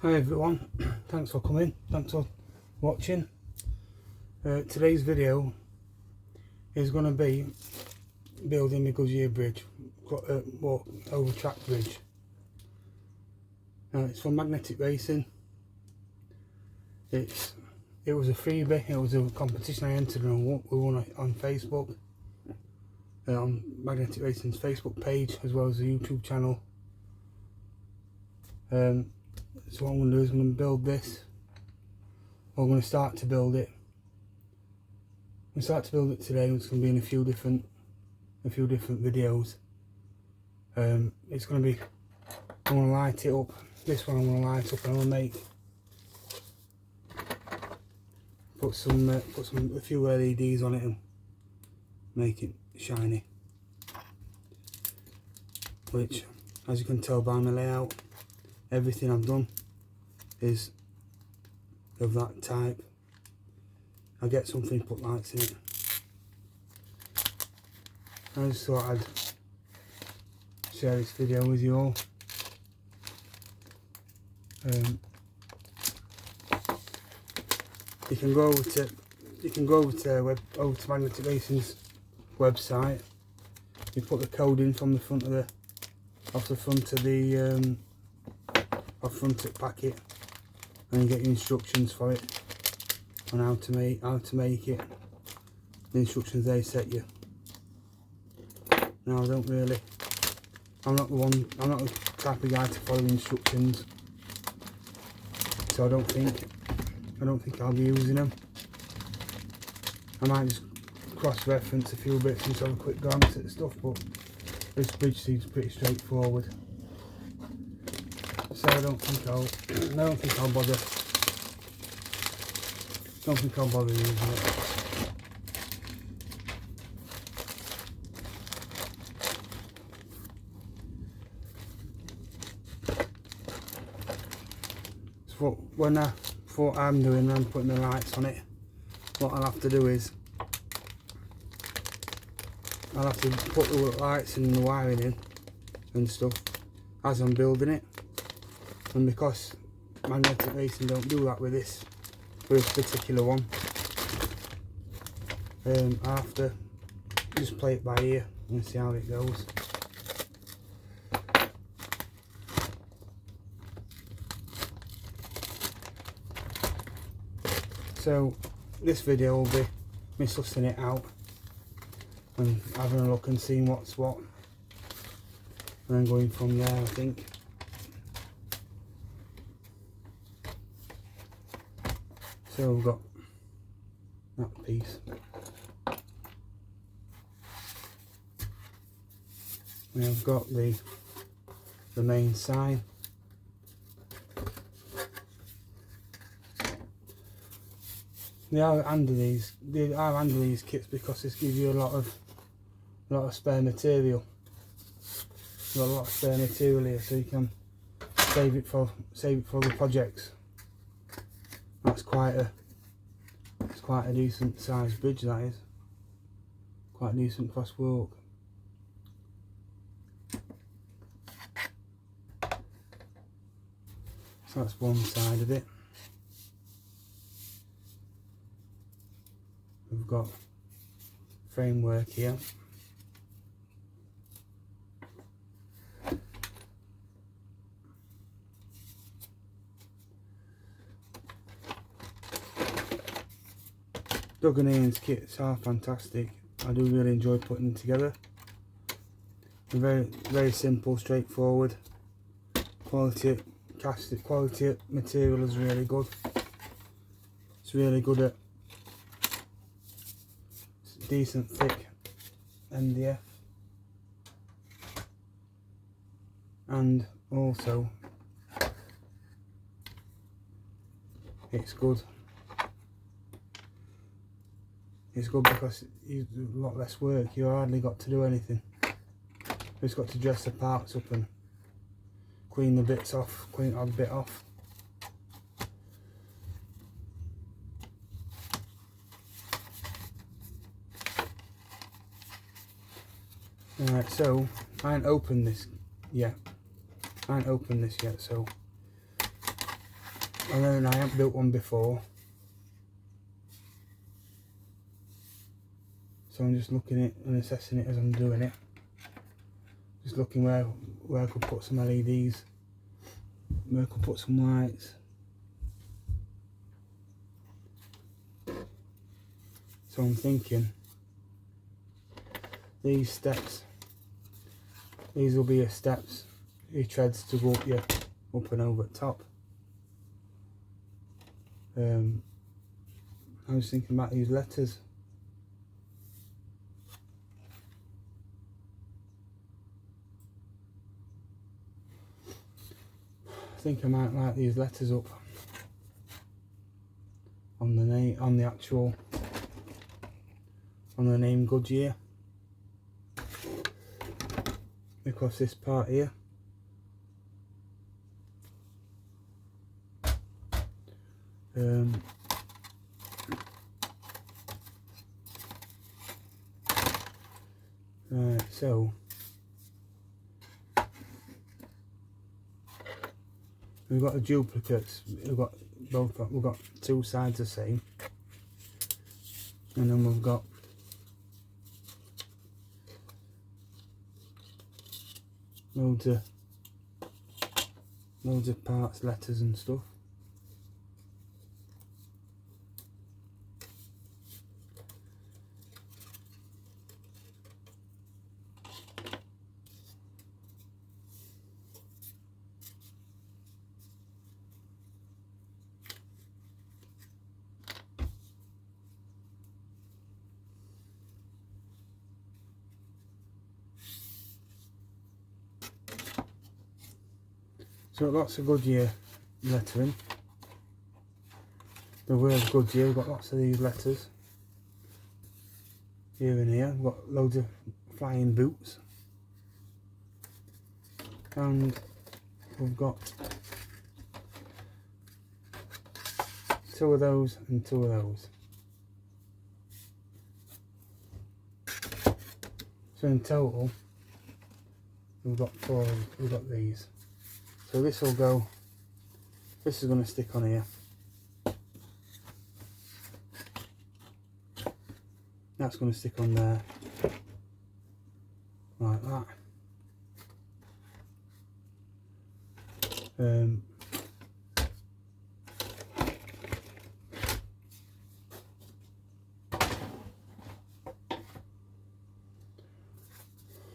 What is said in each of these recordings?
Hi everyone, thanks for coming, thanks for watching. Today's video is going to be building the Goodyear Bridge, over track bridge. Now it's for Magnetic Racing. It was a freebie, it was a competition I entered and we won it on Facebook, on Magnetic Racing's Facebook page as well as the YouTube channel. So what I'm going to do is I'm going to build this. I'm going to start to build it. I'm going to start to build it today. It's going to be in a few different videos. It's going to be, I'm going to light it up. This one I'm going to light up and I'm going to put a few LEDs on it and make it shiny. Which, as you can tell by my layout, everything I've done is of that type. I get something to put lights in it. I just thought I'd share this video with you all. You can go over to Magnetic Racing's website. You put the code in from the front of the front of the packet, and you get your instructions for it on how to make it. The instructions they set you. Now I'm not the type of guy to follow instructions, so I don't think I'll be using them. I might just cross-reference a few bits and have a quick glance at the stuff, but this bridge seems pretty straightforward. So I don't think I'll bother using it. So what I'm doing, I'm putting the lights on it. What I'll have to do is I'll have to put the lights and the wiring in and stuff as I'm building it. And because Magnetic Racing don't do that with this particular one, I have to just play it by ear and see how it goes. So this video will be me sussing it out and having a look and seeing what's what, and then going from there, I think. So we've got that piece. We have got the main sign. They are under these kits because this gives you a lot of spare material. You've got a lot of spare material here, so you can save it for other projects. It's quite a decent sized bridge, that is. Quite decent cross work. So that's one side of it. We've got framework here. Doug and Ian's kits are fantastic. I do really enjoy putting them together. They're very simple, straightforward. Quality material is really good. It's really good at decent thick MDF, and also it's good because you do a lot less work. You hardly got to do anything. Just got to dress the parts up and clean the bits off, clean the odd bit off. Alright, so I ain't opened this yet. So And then I haven't built one before, so I'm just looking at it and assessing it as I'm doing it. Just looking where I could put some LEDs, where I could put some lights. So I'm thinking these steps, these will be your steps, your treads to go up and over the top. I was thinking about these letters. I think I might light these letters up on the name, on the name Goodyear, because this part here right, so we've got the duplicates, we've got two sides the same, and then we've got loads of parts, letters and stuff. So lots of Goodyear lettering. The word Goodyear, we've got lots of these letters here and here. We've got loads of flying boots, and we've got two of those and two of those. So in total we've got four, we've got these. So this will go, this is going to stick on here. That's going to stick on there, like that.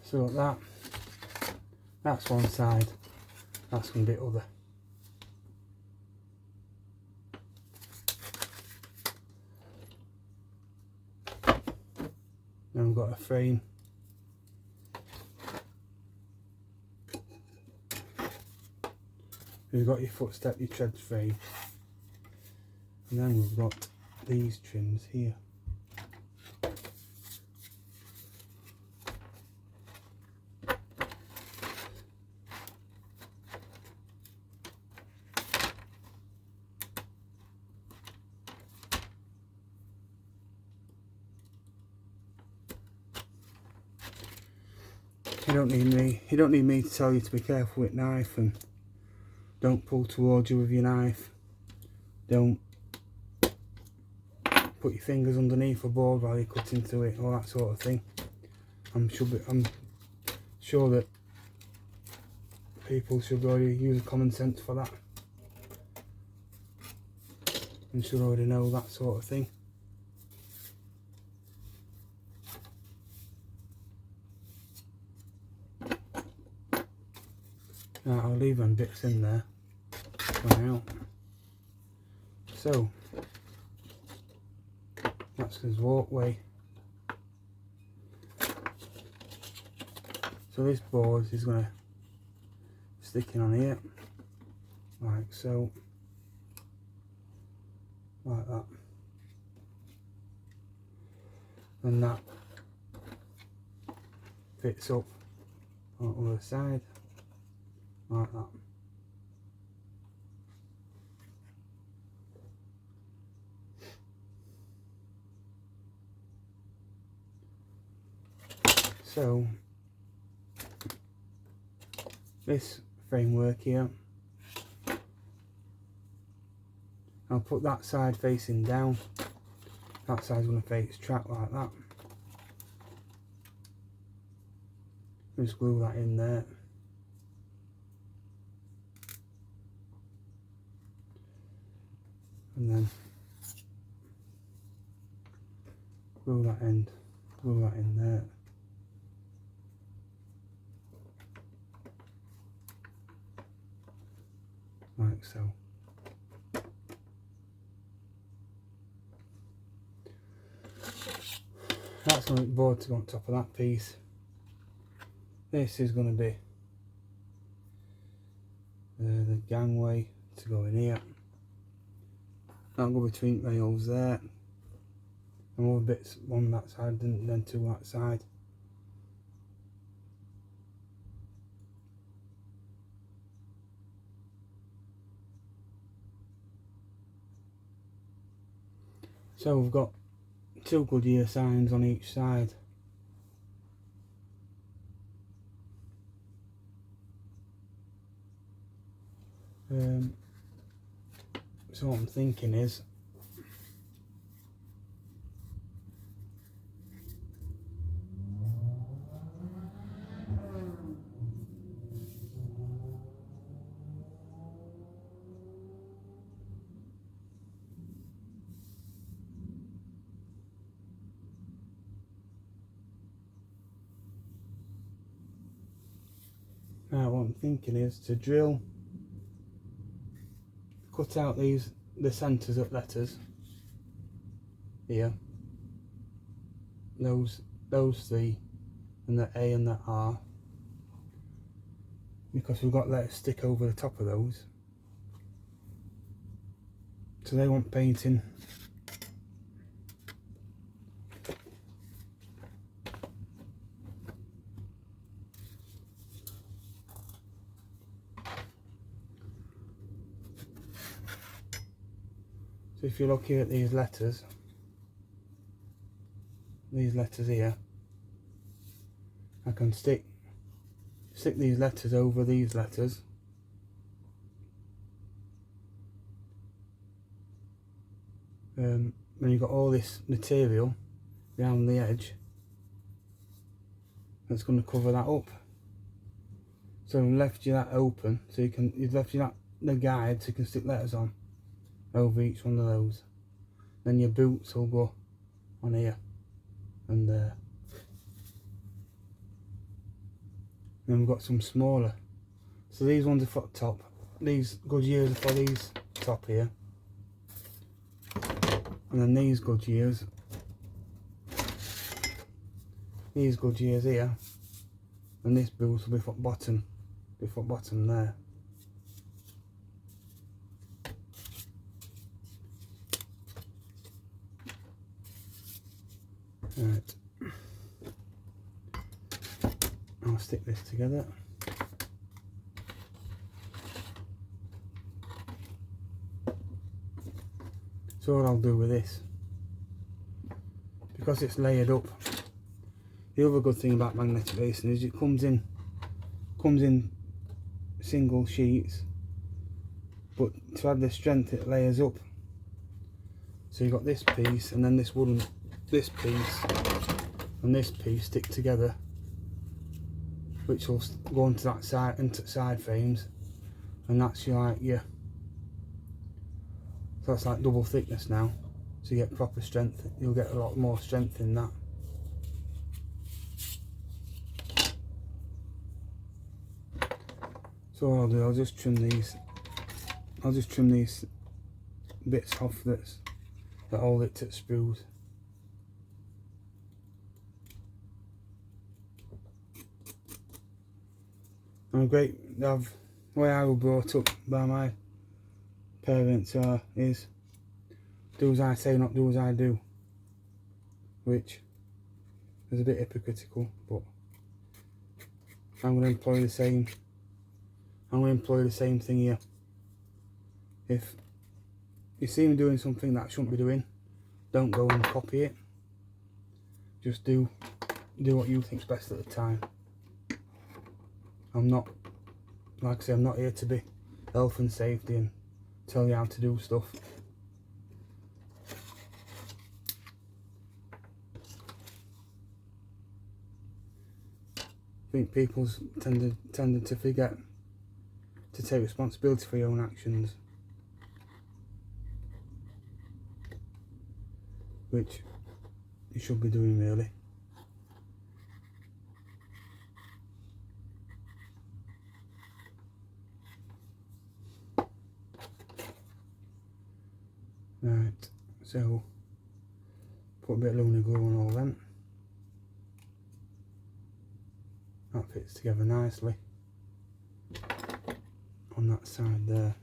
So that's one side, that's going to be other. Then we've got a frame. We've got your footstep, your tread frame, and then we've got these trims here. You don't need me to tell you to be careful with knife, and don't pull towards you with your knife. Don't put your fingers underneath a board while you're cutting through it, all that sort of thing. I'm sure that people should already use common sense for that, and should already know that sort of thing. Now, I'll leave them bits in there for now. So that's his walkway. So this board is going to stick in on here, like so, like that, and that fits up on the other side, like that. So this framework here I'll put that side facing down. That side's going to face track like that. Just glue that in there. And then glue that end, glue that in there. Like so. That's going to be board to go on top of that piece. This is going to be the gangway to go in here. That'll go between rails there. And more bits on that side and then to that side. So we've got 2 Goodyear signs on each side. So what I'm thinking is to drill, cut out the centres of letters here, those 3, and the A and the R, because we've got letters stick over the top of those, so they want painting. So if you look here at these letters here, I can stick these letters over these letters, and you've got all this material around the edge that's going to cover that up. So I've left you that open, so you've left you that the guide so you can stick letters on over each one of those. Then your boots will go on here and there. Then we've got some smaller. So these ones are for the top. These Goodyears are for these top here. And then these Goodyears here. And this boot will be for bottom there. Right, I'll stick this together. So what I'll do with this, because it's layered up, the other good thing about magnetic racing is it comes in single sheets, but to add the strength it layers up. So you've got this piece and then this piece and this piece stick together, which will go into that side frames, and that's so that's like double thickness now, so you get proper strength. You'll get a lot more strength in that. So what I'll do, I'll just trim these bits off that hold it to the sprues. And the way I was brought up by my parents is do as I say, not do as I do, which is a bit hypocritical, but I'm going to employ the same thing here. If you see me doing something that I shouldn't be doing, don't go and copy it. Just do what you think's best at the time. I'm not, like I say, I'm not here to be health and safety and tell you how to do stuff. think people's tended to forget to take responsibility for your own actions, which you should be doing really. Right, so put a bit of Luna glue on all them. That fits together nicely on that side there.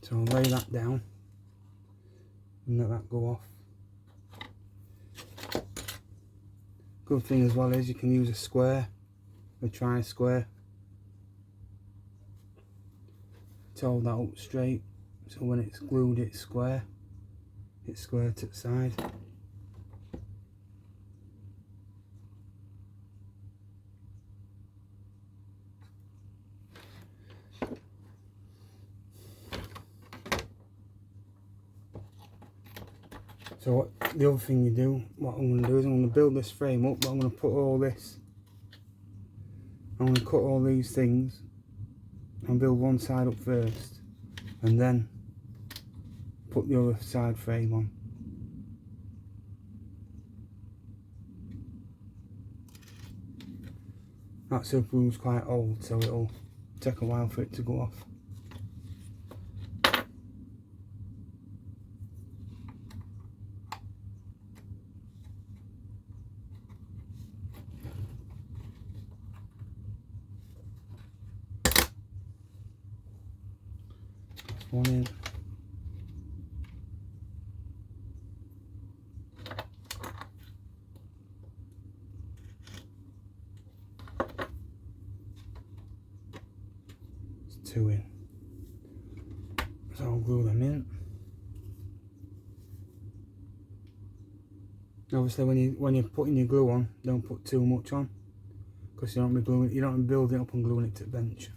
So I'll lay that down and let that go off. Good thing as well is you can use a square, a tri-square, to hold that up straight, so when it's glued it's square to the side. So the other thing you do, what I'm going to do is I'm going to build this frame up, but I'm going to put all this, I'm going to cut all these things and build one side up first and then put the other side frame on. That silk-glue's quite old, so it'll take a while for it to go off. One in. It's 2 in. So I'll glue them in. Obviously when you're putting your glue on, don't put too much on, because you don't be building it up and gluing it to the bench.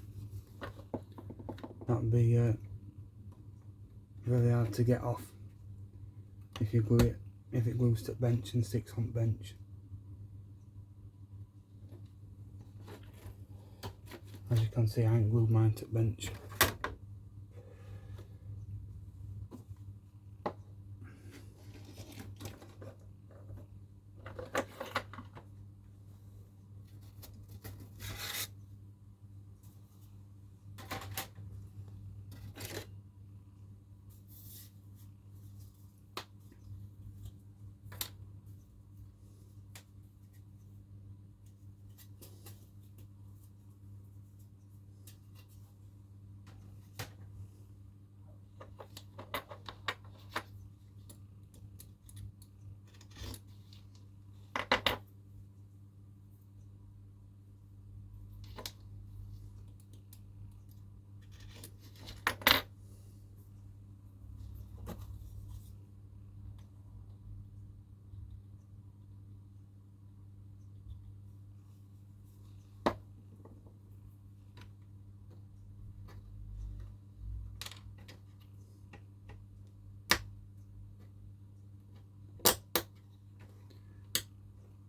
That would be very hard to get off if it glues to the bench and sticks on the bench. As you can see, I ain't glued mine to the bench.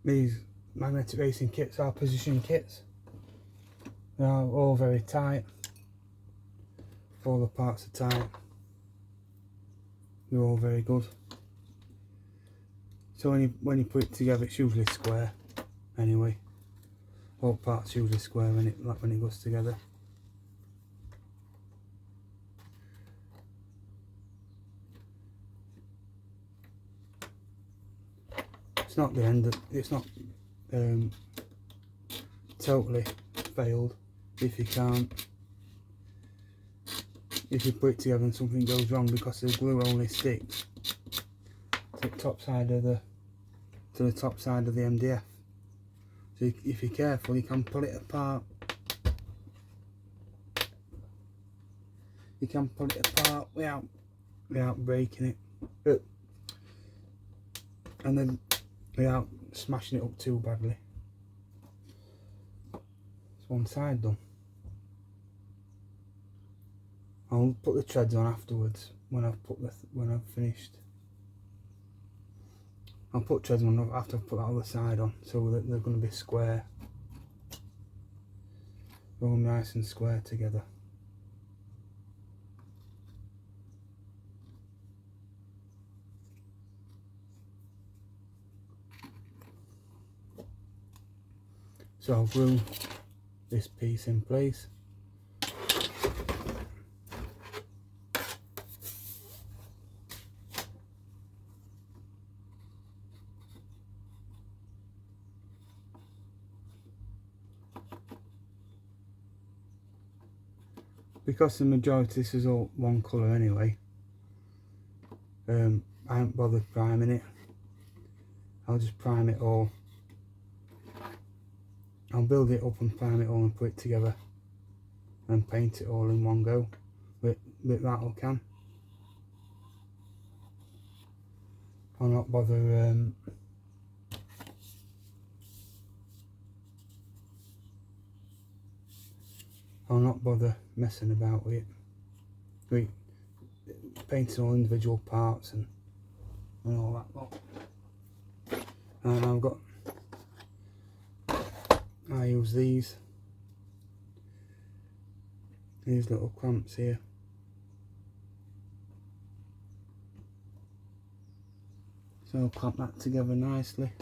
These magnetic racing kits are position kits. They are all very tight. All the parts are tight. They're all very good. So when you put it together, it's usually square. Anyway, all parts usually square when it goes together. It's not the end. It's not totally failed if you put it together and something goes wrong, because the glue only sticks to the top side of the MDF. So if you're careful, you can pull it apart. You can pull it apart without breaking it, and then without smashing it up too badly. It's one side done. I'll put the treads on afterwards when I've finished. I'll put treads on after I put that other side on, so that they're going to be square, all nice and square together. So I'll glue this piece in place. Because the majority this is all one colour anyway, I haven't bothered priming it. I'll just prime it all. I'll build it up and prime it all and put it together and paint it all in one go with that I can. I'll not bother messing about with it. Painting all individual parts and all that lot. And I use these little clamps here. So I'll clamp that together nicely.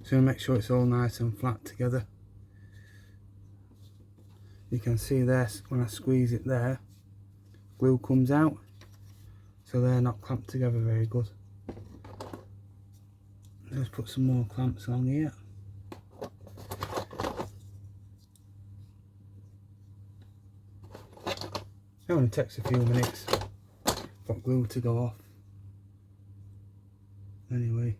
So make sure it's all nice and flat together. You can see there when I squeeze it there, glue comes out, so they're not clamped together very good. Let's put some more clamps on here. It only takes a few minutes for glue to go off. Anyway.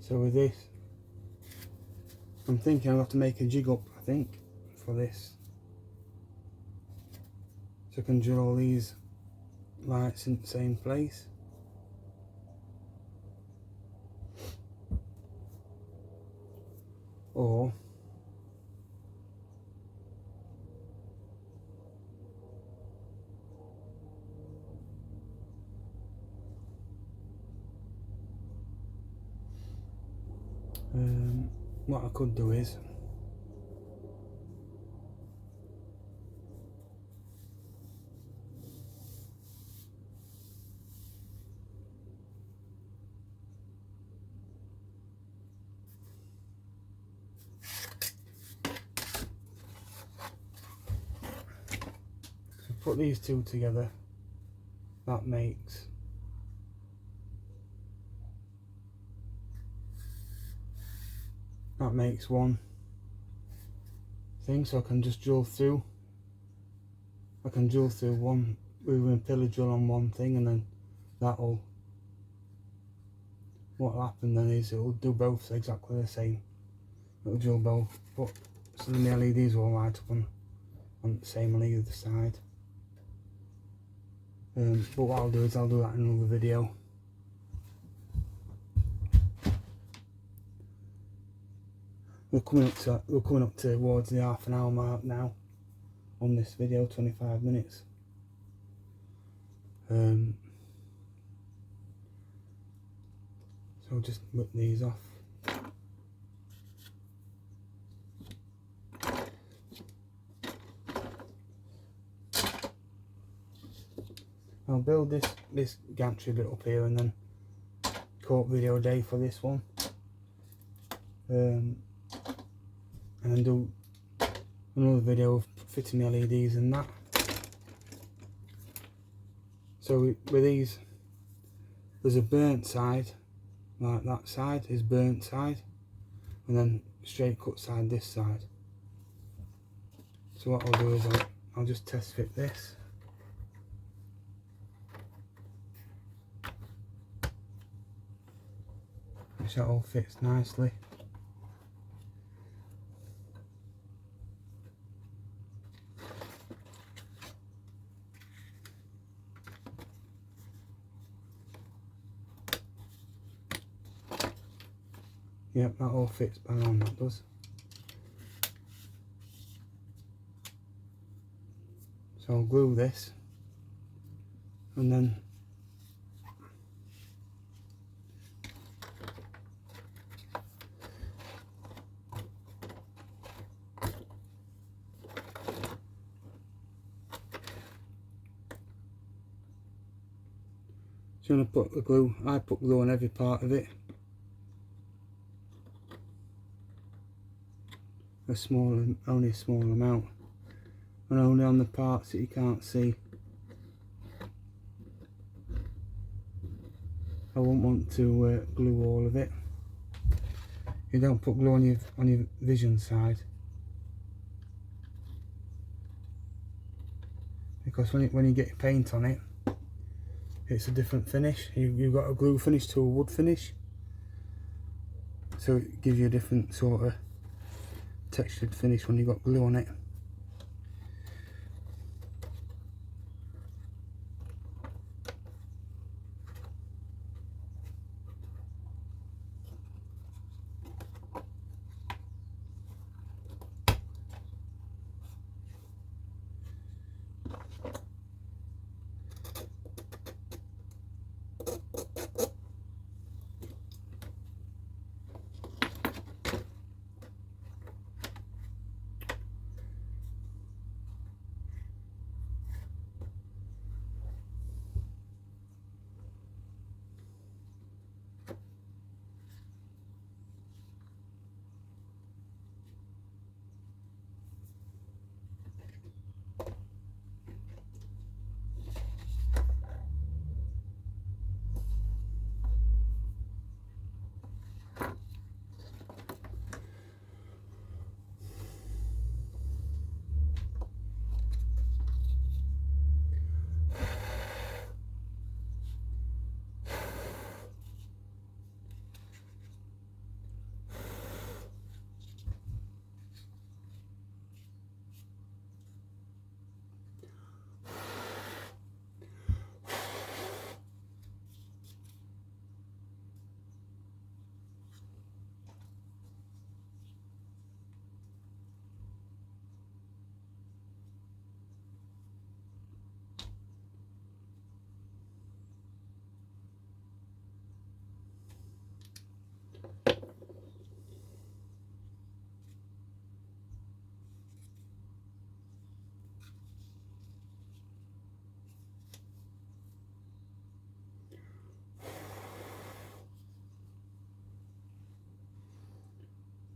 So with this, I'm thinking I'll have to make a jig up, I think, for this. So I can drill all these lights in the same place. Or what I could do is put these two together. That makes one thing, so I can just drill through. I can drill through one with a pillar drill on one thing, and then what'll happen then is it'll do both exactly the same. It'll drill both, but so then the LEDs will light up on the same on either side. But what I'll do is I'll do that in another video. We're coming up towards the half an hour mark now on this video, 25 minutes. So I'll just whip these off. I'll build this gantry bit up here and then cut video day for this one, and then do another video fitting the LEDs and that. So with these, there's a burnt side, like that side is burnt side, and then straight cut side this side. So what I'll do is I'll just test fit this. Which that all fits nicely. Yep, that all fits bang on, that does. So I'll glue this, and then so I'm going to put the glue, I put glue on every part of it. Only a small amount, and only on the parts that you can't see. I won't want to glue all of it. You don't put glue on your vision side, because when you get your paint on it, it's a different finish. You've got a glue finish to a wood finish, so it gives you a different sort of textured finish when you've got glue on it.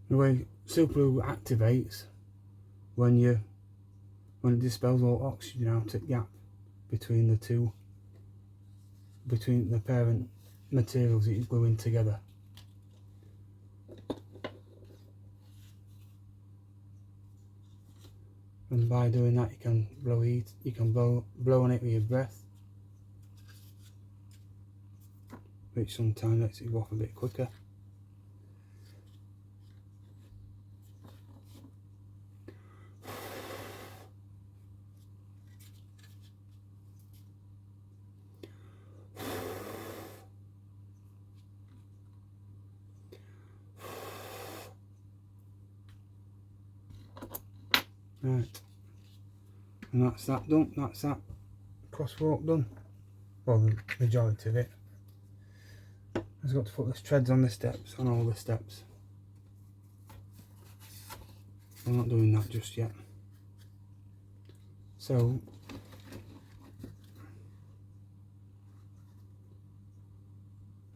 The way super glue activates when it dispels all oxygen out at gap between the parent materials that you're gluing together. And by doing that, you can blow on it with your breath, which sometimes lets it go off a bit quicker. Right, and that's that done. That's that crosswalk done. Well, the majority of it. I've got to put the treads on the steps, on all the steps. I'm not doing that just yet. So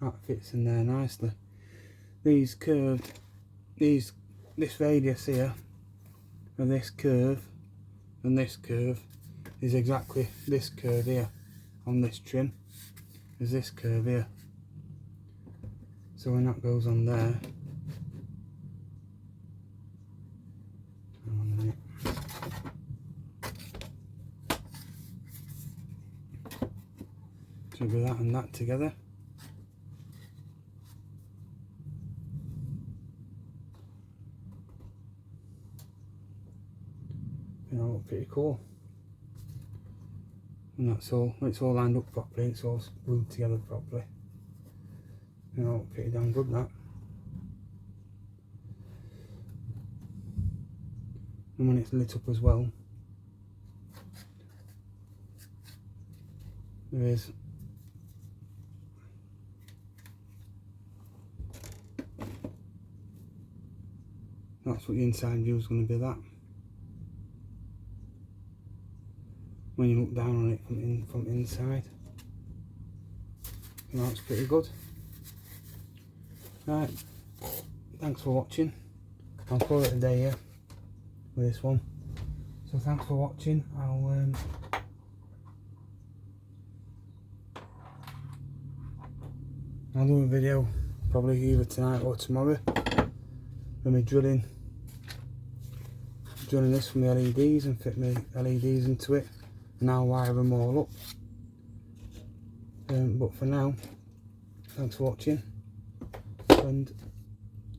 that fits in there nicely. These curved, this radius here, and this curve and this curve is exactly this curve here on this trim is this curve here. So when that goes on there, hang on a minute. So do that and that together. You know, pretty cool. And that's all, it's all lined up properly, it's all glued together properly. You know, pretty damn good that. And when it's lit up as well, there is that's what the inside view is going to be, that. When you look down on it from inside, you know, it's pretty good. Right, thanks for watching. I'll call it a day here with this one. So thanks for watching. I'll do a video probably either tonight or tomorrow when we're drilling this from the LEDs and fit my LEDs into it, and I'll wire them all up. But for now, thanks for watching and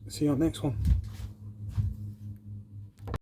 see you on the next one.